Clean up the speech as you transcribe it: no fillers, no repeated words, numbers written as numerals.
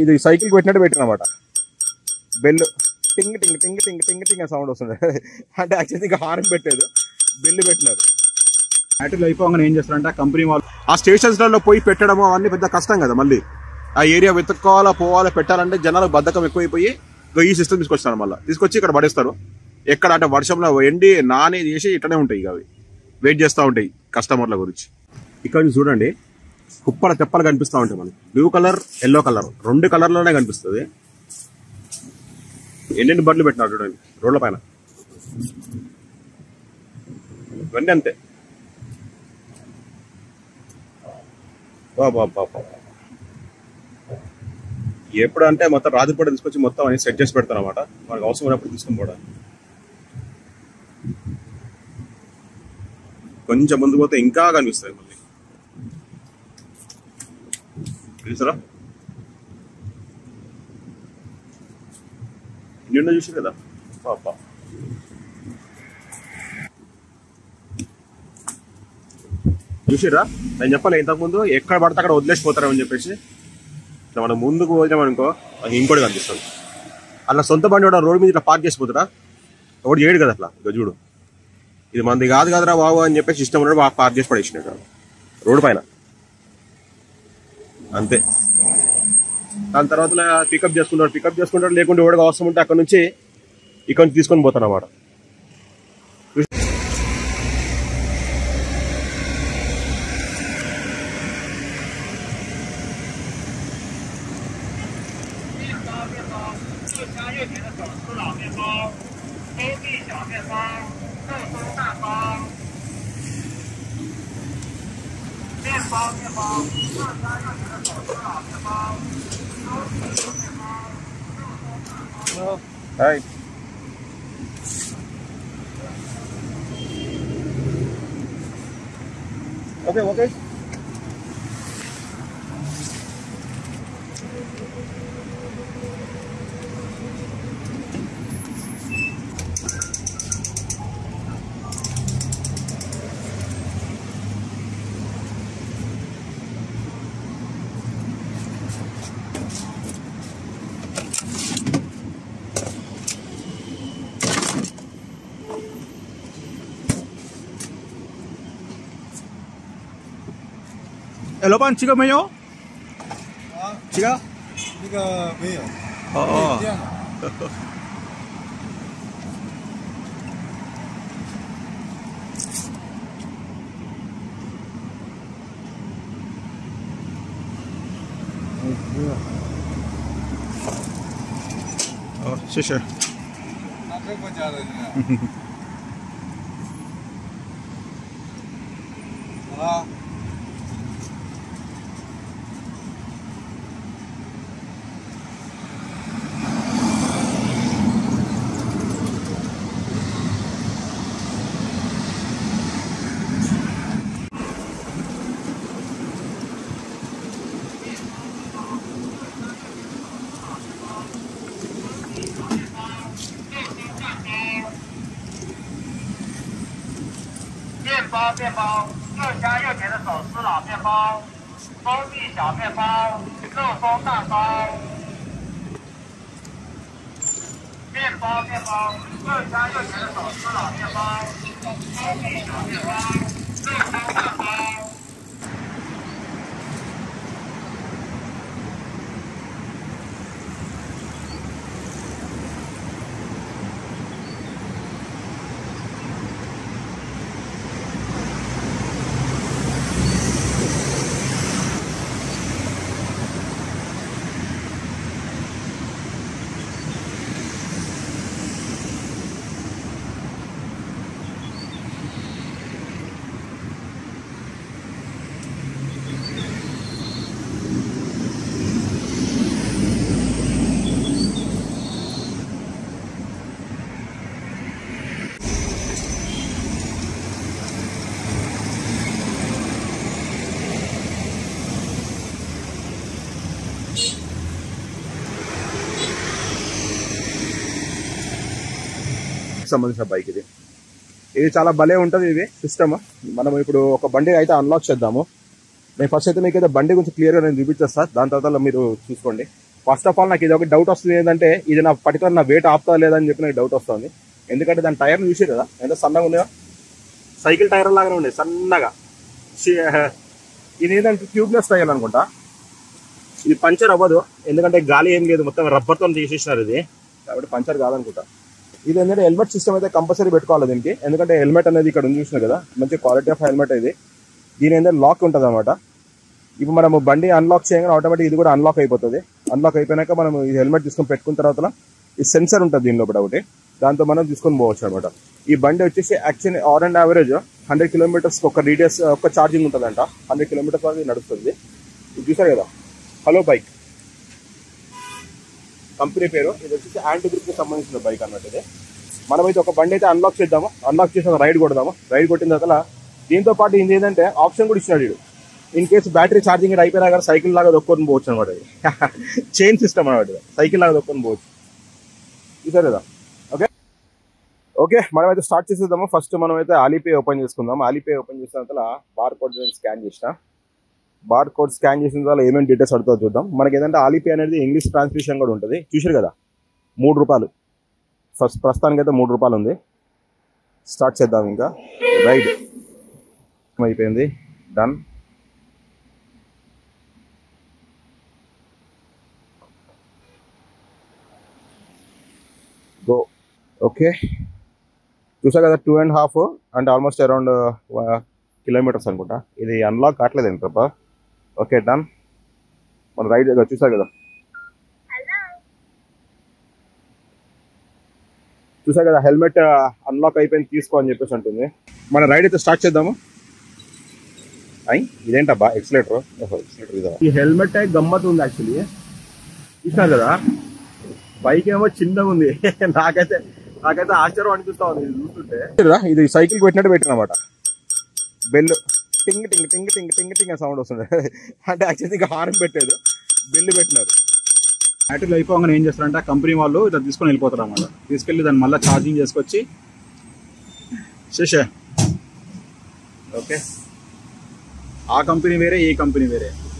ఇది సైకిల్ పెట్టినట్టు పెట్టినమాట. బెల్ టింగ్ టింగ్ టింగ్ టింగ్ టింగ్ టింగ్ సౌండ్ వస్తుంది. అంటే యాక్చువల్లీ ఇంకా హార్న్ పెట్టలేదు, బెల్ పెట్టినారు. బ్యాటరీలు అయిపోగానే ఏం చేస్తారంటే కంపెనీ వాళ్ళు ఆ స్టేషన్స్లలో పోయి పెట్టడము అవన్నీ పెద్ద కష్టం కదా. మళ్ళీ ఆ ఏరియా వెతుక్కోవాలా, పోవాలా, పెట్టాలంటే జనాలకు బద్ధకం ఎక్కువైపోయి ఈ సిస్టమ్ తీసుకొచ్చినారు. మళ్ళీ తీసుకొచ్చి ఇక్కడ పడేస్తారు. ఎక్కడ అంటే వర్షంలో ఎండి నాని చేసి ఇట్లనే ఉంటాయి. ఇక అవి వెయిట్ చేస్తూ ఉంటాయి కస్టమర్ల గురించి. ఇక్కడ నుంచి చూడండి కుప్పల తెప్పలు కనిపిస్తూ ఉంటాయి మనకి. బ్లూ కలర్, ఎల్లో కలర్, 2 కలర్లోనే కనిపిస్తుంది. ఎన్నెన్ని బండ్లు పెట్టినారు చూడండి రోడ్ల పైన. ఇవన్నీ అంతే. ఎప్పుడు అంటే మొత్తం రాజుపూట తీసుకొచ్చి మొత్తం అన్ని సెట్ చేసి పెడతాను అనమాట. మనకు అవసరం ఉన్నప్పుడు తీసుకుని పోవడానికి. కొంచెం ముందు పోతే ఇంకా కనిపిస్తాయి మళ్ళీ. తెలుసరా నిన్న చూసి కదా పాప. చూసిరా నేను చెప్పాలి ఇంతకుముందు ఎక్కడ పడితే అక్కడ వదిలేసిపోతారని చెప్పేసి. మనం ముందుకు పోయినామనుకో ఇంకోటి కనిపిస్తుంది. అలా సొంత బండి కూడా రోడ్డు మీద ఇట్లా పార్క్ చేసిపోతారా, ఒకటి చేయడు కదా అట్లా. ఇక చూడు ఇది మనది కాదు కదరా బాబు అని చెప్పేసి ఇష్టం ఉన్నాడు పార్క్ చేసి పడేసినాడు రోడ్డు పైన అంతే. దాని తర్వాత పికప్ చేసుకుంటాడు లేకుంటే ఎవరికి అవసరం ఉంటే అక్కడ నుంచి ఇక్కడ నుంచి తీసుకొని పోతాను అన్నమాట. Hi. Okay.哎，老板，这个没有？啊，这个？那个没有。哦。这样的。好，谢谢。哪个国家的呢？好了。面包，又香又甜的手撕老面包，蜂蜜小面包，肉松蛋糕。面包，又香又甜的手撕老面包，蜂蜜小面包，肉松蛋糕。సంబంధించిన బైక్ ఇది చాలా భలే ఉంటుంది. ఇది సిస్టమ్ మనం ఇప్పుడు ఒక బండి అయితే అన్లాక్ చేద్దాము. నేను ఫస్ట్ అయితే మీకు అయితే బండి కొంచెం క్లియర్గా నేను చూపించేస్తాను, దాని తర్వాత మీరు చూసుకోండి. ఫస్ట్ ఆఫ్ ఆల్ నాకు ఇది ఒక డౌట్ వస్తుంది ఏంటంటే, ఇది నా పర్టికులర్ నా వెయిట్ ఆపుతా లేదని చెప్పి నాకు డౌట్ వస్తుంది. ఎందుకంటే దాని టైర్ని చూసారు కదా ఎంత సన్నగా ఉన్నాయో, సైకిల్ టైర్ లాగానే ఉన్నాయి సన్నగా. ఇది ఏంటంటే ట్యూబ్లెస్ టైర్ అనుకుంటా. ఇది పంచర్ అవ్వదు ఎందుకంటే గాలి ఏం లేదు, మొత్తం రబ్బర్తో తీసేసినారు ఇది, కాబట్టి పంచర్ కాదనుకుంటా. ఇది ఏంటంటే హెల్మెట్ సిస్టమ్ అయితే కంపల్సరీ పెట్టుకోవాలి దీనికి, ఎందుకంటే హెల్మెట్ అనేది ఇక్కడ ఉంది చూసినా కదా, మంచి క్వాలిటీ ఆఫ్ హెల్మెట్ ఇది. దీని ఏంటంటే లాక్ ఉంటుంది అనమాట. ఇప్పుడు మనము బండి అన్లాక్ చేయగానే ఆటోమేటిక్ ఇది కూడా అన్లాక్ అయిపోతుంది. అన్లాక్ అయిపోయినాక మనం ఈ హెల్మెట్ తీసుకొని పెట్టుకున్న తర్వాత ఈ సెన్సర్ ఉంటుంది దీనిలో ఒకటి, దాంతో మనం తీసుకొని పోవచ్చు అనమాట. ఈ బండి వచ్చేసి actually on and average 100 kilometres ఒక రీడియస్ ఒక ఛార్జింగ్ ఉంటుందంట. 100 కిలోమీటర్స్ వరకు నడుస్తుంది. ఇది చూసారు కదా హలో బైక్ కంపెనీ పేరు. ఇది వచ్చేసి యాంటీ గ్రిప్ కి సంబంధించిన బైక్ అన్నమాట. ఇది మనమైతే ఒక బండి అయితే అన్లాక్ చేద్దాము, అన్లాక్ చేసి ఒక రైడ్ కొడదాము. రైడ్ కొట్టిన తర్వాత దీంతో పాటు ఇది ఏంటంటే ఆప్షన్ కూడా ఇచ్చినాడు వీడు, ఇన్ కేసు బ్యాటరీ ఛార్జింగ్ అయిపోయినా కానీ సైకిల్ లాగా దొక్కొని పోవచ్చు అనమాట. ఇది చైన్ సిస్టమ్ అనమాట, సైకిల్ లాగా దొక్కొని పోవచ్చు. చూసారు కదా. ఓకే ఓకే మనమైతే స్టార్ట్ చేసేద్దాము. ఫస్ట్ మనమైతే ఆలీపే ఓపెన్ చేసుకుందాం. ఆలీపే ఓపెన్ చేసిన తర్వాత బార్ కోడ్ స్కాన్ చేసిన, బార్ కోడ్ స్కాన్ చేసిన తర్వాత ఏమేమి డీటెయిల్స్ అడుగుతుందో చూద్దాం. మనకి ఏంటంటే ఆలీపే అనేది ఇంగ్లీష్ ట్రాన్స్లేషన్ కూడా ఉంటుంది. చూసారు కదా ₹3 ఫస్ట్ ప్రస్తుతానికి అయితే ₹3 ఉంది. స్టార్ట్ చేద్దాం. ఇంకా రైడ్ అయిపోయింది, డన్. గో. ఓకే చూసా కదా 2.5 అంటే ఆల్మోస్ట్ అరౌండ్ కిలోమీటర్స్ అనుకుంటా. ఇది అన్లాక్ కావట్లేదు ఏంటి తప్ప. Okay done. మన రైడ్ చూసా కదా, చూసా కదా హెల్మెట్ అన్లాక్ అయిపోయింది తీసుకో అని చెప్పేసి అంటుంది. మన రైడ్ అయితే స్టార్ట్ చేద్దాము. ఇదేంటబ్బా ఎక్సిలేటర్, ఎక్సిలేటర్ ఇదా. ఈ హెల్మెట్ గమ్మత్ ఉంది యాక్చువల్లీ. చూసా కదా బైక్ ఏమో చిన్నగా ఉంది. నాకైతే ఆశ్చర్యం అనిపిస్తా ఉంది ఇది చూస్తుంటే. ఇది సైకిల్ పెట్టినట్టు పెట్టినమాట. బెల్ టింగ్ టింగ్ టింగ్ టింగ్ టింగ్ టింగ్ సౌండ్ వస్తుంది. అంటే యాక్చువల్లీ ఇంకా హార్న్ పెట్టలేదు, బెల్ పెట్టినారు. బ్యాటరీలు అయిపోగానే ఏం చేస్తారంటే కంపెనీ వాళ్ళు ఇట్లా తీసుకొని వెళ్ళిపోతారు అన్నమాట. తీసుకెళ్ళి దాన్ని మళ్ళీ ఛార్జింగ్ చేసుకొచ్చి శేషే. ఓకే ఆ కంపెనీ వేరే, ఈ కంపెనీ వేరే.